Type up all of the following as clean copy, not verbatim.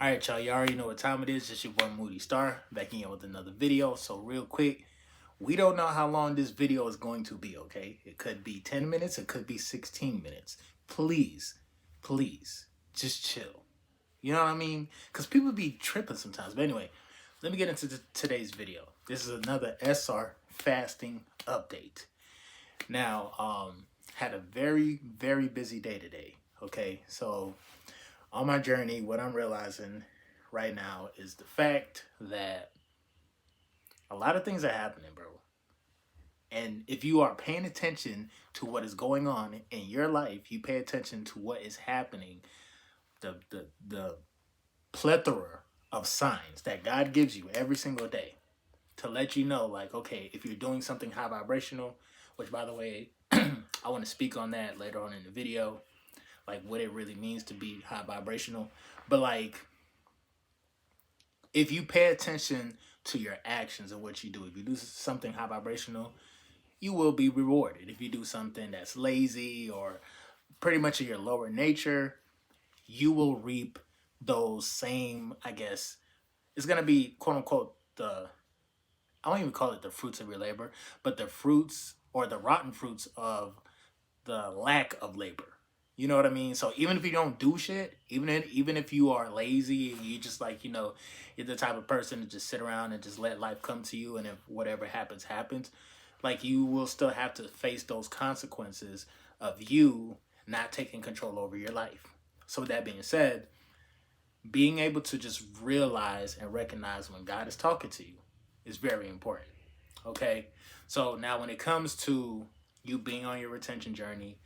All right, y'all. You already know what time it is. It's your boy Moody Starr back in with another video. So real quick, we don't know how long this video is going to be. Okay, it could be 10 minutes. It could be 16 minutes. Please, please, just chill. You know what I mean? Because people be tripping sometimes. But anyway, let me get into today's video. This is another SR fasting update. Now, had a very busy day today. Okay, so on my journey, what I'm realizing right now is the fact that a lot of things are happening, bro. And if you are paying attention to what is going on in your life, you pay attention to what is happening, the plethora of signs that God gives you every single day to let you know, like, okay, if you're doing something high vibrational, which by the way, I want to speak on that later on in the video, like what it really means to be high vibrational. But like, if you pay attention to your actions and what you do, if you do something high vibrational, you will be rewarded. If you do something that's lazy or pretty much of your lower nature, you will reap those same, I guess, it's going to be quote unquote I don't even call it the fruits of your labor, but the fruits or the rotten fruits of the lack of labor. You know what I mean? So even if you don't do shit, even if you are lazy and you just like, you're the type of person to just sit around and just let life come to you, and if whatever happens happens, like you will still have to face those consequences of you not taking control over your life. So with that being said, being able to just realize and recognize when God is talking to you is very important. Okay? So now when it comes to you being on your retention journey,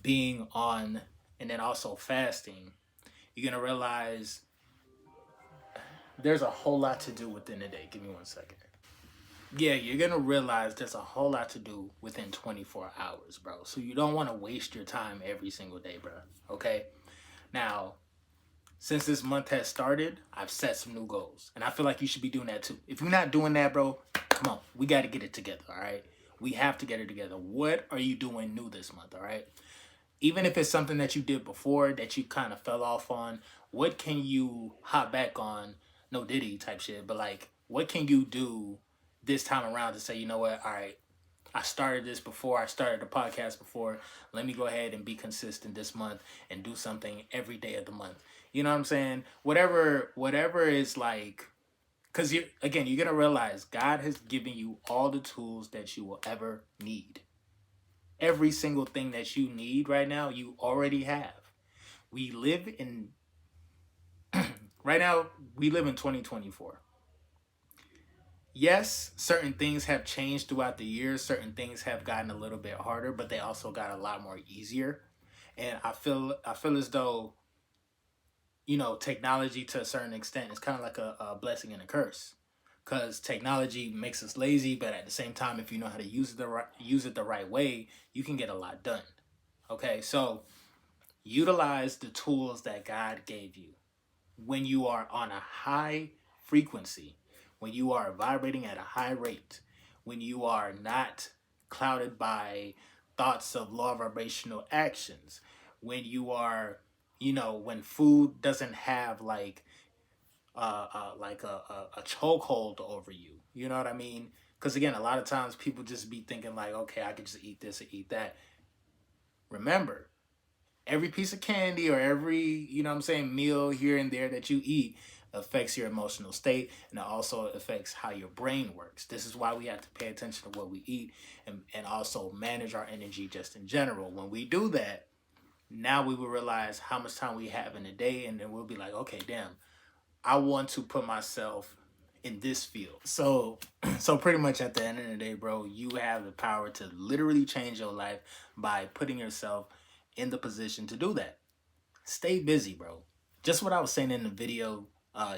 being on, and then also fasting, you're going to realize there's a whole lot to do within the day. Give me 1 second. Yeah, you're going to realize there's a whole lot to do within 24 hours, bro. So you don't want to waste your time every single day, bro. Okay? Now, since this month has started, I've set some new goals. And I feel like you should be doing that too. If you're not doing that, bro, come on. We got to get it together, all right? We have to get it together. What are you doing new this month, all right? Even if it's something that you did before that you kind of fell off on, what can you hop back on? No Diddy type shit, but like, what can you do this time around to say, you know what, all right, I started this before, I started the podcast before, let me go ahead and be consistent this month and do something every day of the month. You know what I'm saying? Whatever is like, because you're going to realize God has given you all the tools that you will ever need. Every single thing that you need right now, you already have. We live in, right now, we live in 2024. Yes, certain things have changed throughout the years. Certain things have gotten a little bit harder, but they also got a lot more easier. And I feel as though, technology to a certain extent is kind of like a blessing and a curse. Because technology makes us lazy, but at the same time, if you know how to use it the right way, you can get a lot done. Okay, so utilize the tools that God gave you when you are on a high frequency, when you are vibrating at a high rate, when you are not clouded by thoughts of low vibrational actions, when you are, when food doesn't have like a chokehold over you. You know what I mean? Because again, a lot of times people just be thinking like, okay, I could just eat this or eat that. Remember, every piece of candy or every, meal here and there that you eat affects your emotional state, and it also affects how your brain works. This is why we have to pay attention to what we eat, and also manage our energy just in general. When we do that, now we will realize how much time we have in a day, and then we'll be like, okay, damn, I want to put myself in this field. So so pretty much at the end of the day, bro, you have the power to literally change your life by putting yourself in the position to do that. Stay busy, bro. Just what I was saying in the video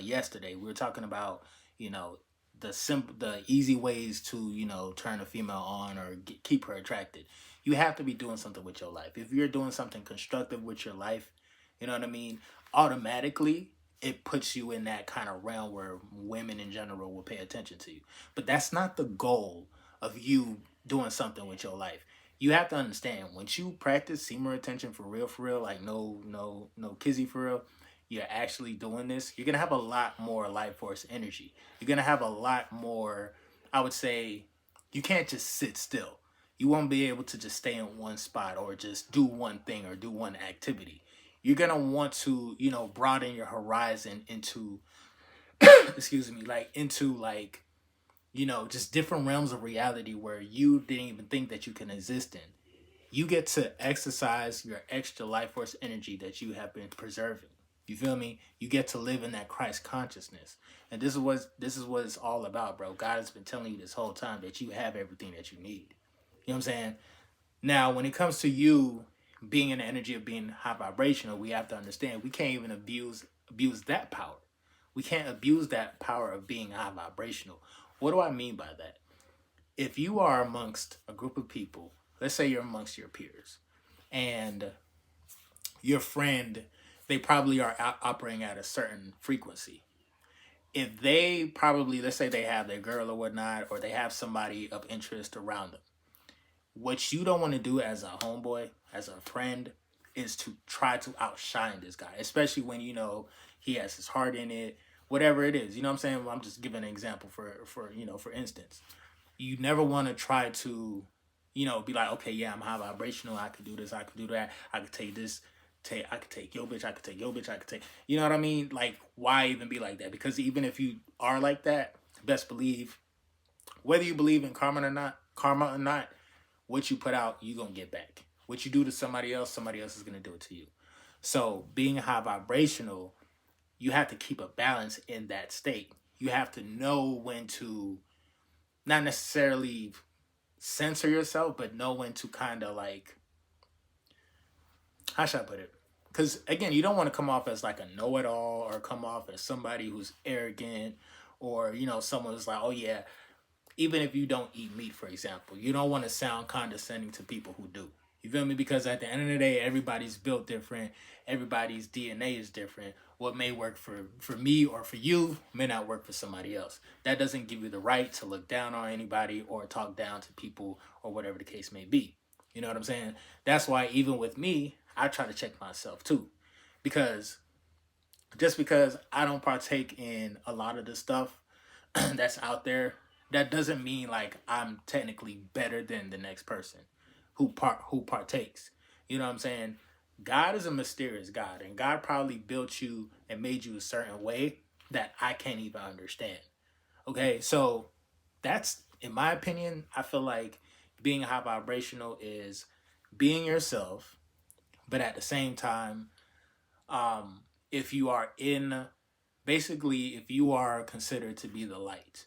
yesterday. We were talking about, the easy ways to, turn a female on or keep her attracted. You have to be doing something with your life. If you're doing something constructive with your life, you know what I mean? Automatically, it puts you in that kind of realm where women in general will pay attention to you. But that's not the goal of you doing something with your life. You have to understand, once you practice semen retention for real, like no kizzy for real, you're actually doing this, you're gonna have a lot more life force energy. You're gonna have a lot more, I would say, you can't just sit still. You won't be able to just stay in one spot or just do one thing or do one activity. You're gonna want to, broaden your horizon into excuse me, like into like, just different realms of reality where you didn't even think that you can exist in. You get to exercise your extra life force energy that you have been preserving. You feel me? You get to live in that Christ consciousness. And this is what it's all about, bro. God has been telling you this whole time that you have everything that you need. You know what I'm saying? Now, when it comes to you being in the energy of being high vibrational, we have to understand we can't even abuse that power. We can't abuse that power of being high vibrational. What do I mean by that? If you are amongst a group of people, let's say you're amongst your peers, and your friend, they probably are operating at a certain frequency. If they probably, let's say they have their girl or whatnot, or they have somebody of interest around them, what you don't want to do as a homeboy, as a friend, is to try to outshine this guy, especially when he has his heart in it, whatever it is. You know what I'm saying? I'm just giving an example for instance. You never want to try to, be like, okay, yeah, I'm high vibrational. I could do this. I could do that. I could take this. I could take your bitch. I could take your bitch. I could take. You know what I mean? Like, why even be like that? Because even if you are like that, best believe, whether you believe in karma or not, what you put out, you gonna get back. What you do to somebody else is gonna do it to you. So being high vibrational, you have to keep a balance in that state. You have to know when to not necessarily censor yourself, but know when to kind of like, how should I put it? Because again, you don't want to come off as like a know-it-all or come off as somebody who's arrogant or someone who's like, oh yeah, even if you don't eat meat, for example, you don't want to sound condescending to people who do. You feel me? Because at the end of the day, everybody's built different. Everybody's DNA is different. What may work for me or for you may not work for somebody else. That doesn't give you the right to look down on anybody or talk down to people or whatever the case may be. You know what I'm saying? That's why even with me, I try to check myself too. Because just because I don't partake in a lot of the stuff that's out there, that doesn't mean like I'm technically better than the next person who partakes. You know what I'm saying? God is a mysterious God, and God probably built you and made you a certain way that I can't even understand. Okay, so that's, in my opinion, I feel like being high vibrational is being yourself, but at the same time, if you are in, basically, if you are considered to be the light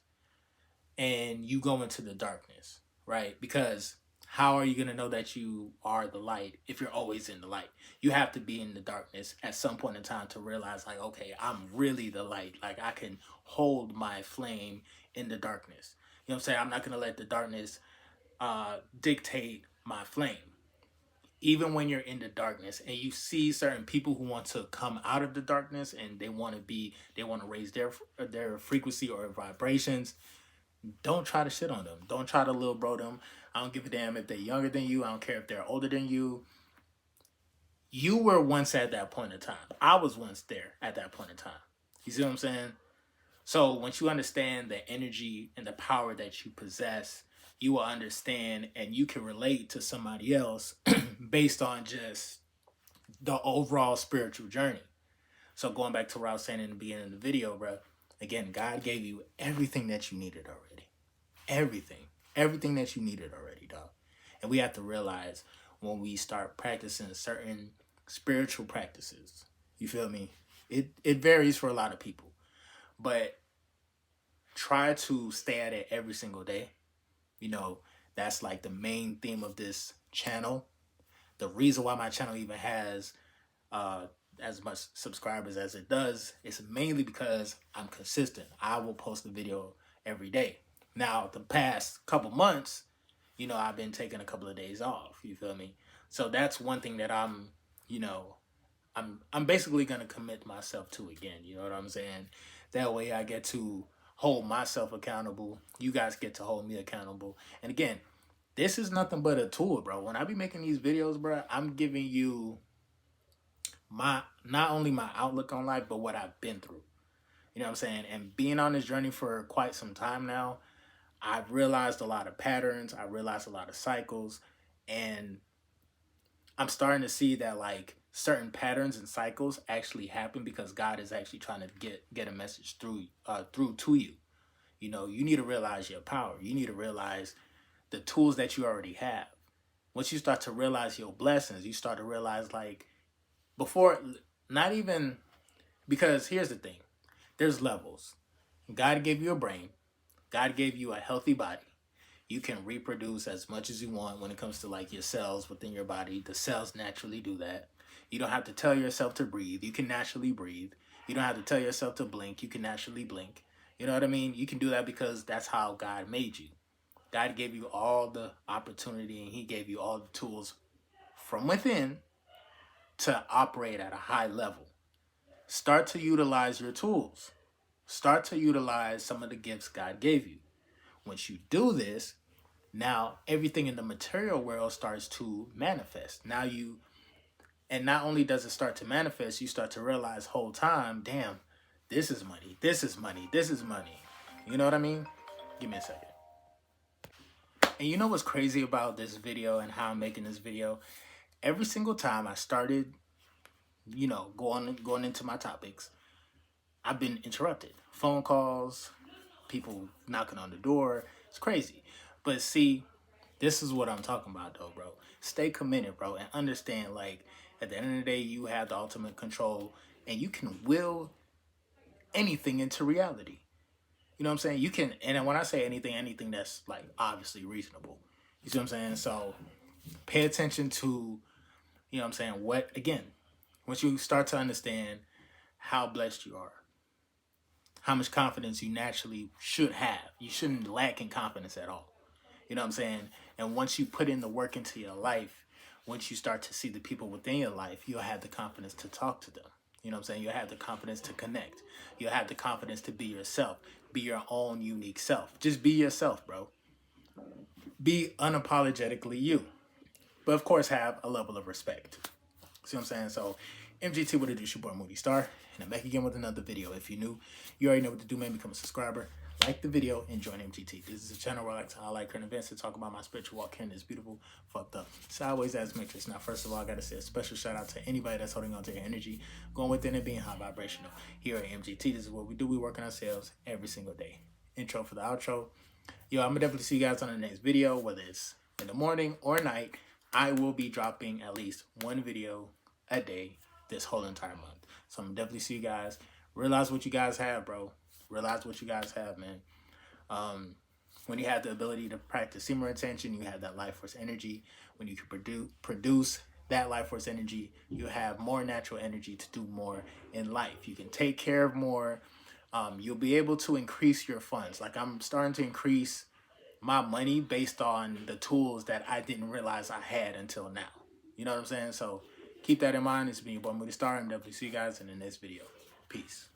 and you go into the darkness, right? Because how are you going to know that you are the light if you're always in the light? You have to be in the darkness at some point in time to realize, like, okay, I'm really the light. Like, I can hold my flame in the darkness. You know what I'm saying? I'm not going to let the darkness dictate my flame. Even when you're in the darkness and you see certain people who want to come out of the darkness and they want to raise their frequency or vibrations, don't try to shit on them. Don't try to little bro them. I don't give a damn if they're younger than you. I don't care if they're older than you. You were once at that point in time. I was once there at that point in time. You see what I'm saying? So once you understand the energy and the power that you possess, you will understand and you can relate to somebody else based on just the overall spiritual journey. So going back to what I was saying in the beginning of the video, bro, again, God gave you everything that you needed already. Everything that you needed already, dog. And we have to realize when we start practicing certain spiritual practices, you feel me? It varies for a lot of people, but try to stay at it every single day. You know, that's like the main theme of this channel. The reason why my channel even has uh, as much subscribers as it does is mainly because I'm consistent. I will post a video every day. Now, the past couple months, I've been taking a couple of days off. You feel me? So that's one thing that you know, I'm basically gonna commit myself to again. You know what I'm saying? That way I get to hold myself accountable. You guys get to hold me accountable. And again, this is nothing but a tool, bro. When I be making these videos, bro, I'm giving you my not only my outlook on life, but what I've been through. You know what I'm saying? And being on this journey for quite some time now, I've realized a lot of patterns. I realized a lot of cycles, and I'm starting to see that like certain patterns and cycles actually happen because God is actually trying to get a message through to you. You know, you need to realize your power. You need to realize the tools that you already have. Once you start to realize your blessings, you start to realize like before, not even because here's the thing: there's levels. God gave you a brain. God gave you a healthy body. You can reproduce as much as you want when it comes to like your cells within your body. The cells naturally do that. You don't have to tell yourself to breathe. You can naturally breathe. You don't have to tell yourself to blink. You can naturally blink. You know what I mean? You can do that because that's how God made you. God gave you all the opportunity and He gave you all the tools from within to operate at a high level. Start to utilize your tools. Start to utilize some of the gifts God gave you. Once you do this, now everything in the material world starts to manifest. Now you, and not only does it start to manifest, you start to realize whole time, damn, this is money, this is money, this is money. You know what I mean? Give me a second. And you know what's crazy about this video and how I'm making this video? Every single time I started, going into my topics, I've been interrupted. Phone calls, people knocking on the door. It's crazy. But see, this is what I'm talking about though, bro. Stay committed, bro, and understand like at the end of the day, you have the ultimate control and you can will anything into reality. You know what I'm saying? You can, and when I say anything that's like obviously reasonable. You see what I'm saying? So pay attention to, you know what I'm saying, what again, once you start to understand how blessed you are, how much confidence you naturally should have. You shouldn't lack in confidence at all. You know what I'm saying? And once you put in the work into your life, once you start to see the people within your life, you'll have the confidence to talk to them. You know what I'm saying? You'll have the confidence to connect. You'll have the confidence to be yourself. Be your own unique self. Just be yourself, bro. Be unapologetically you. But of course, have a level of respect. See what I'm saying? So, MGT, what it is, your boy Moody Starr. And I'm back again with another video. If you're new, you already know what to do, man. Become a subscriber, like the video, and join MGT. This is a channel where I like to highlight current events and talk about my spiritual walk here in this beautiful, fucked up, sideways ass matrix. Now, first of all, I gotta say a special shout out to anybody that's holding on to your energy, going within and being high vibrational. Here at MGT, this is what we do. We work on ourselves every single day. Intro for the outro. Yo, I'm gonna definitely see you guys on the next video, whether it's in the morning or night. I will be dropping at least one video a day this whole entire month. So I'm gonna definitely see you guys. Realize what you guys have, bro. Realize what you guys have, man. When you have the ability to practice semen retention, you have that life force energy. When you can produce that life force energy, you have more natural energy to do more in life. You can take care of more. You'll be able to increase your funds. Like I'm starting to increase my money based on the tools that I didn't realize I had until now. You know what I'm saying? So keep that in mind. It's been your boy Moody Starr. I'm definitely see you guys in the next video. Peace.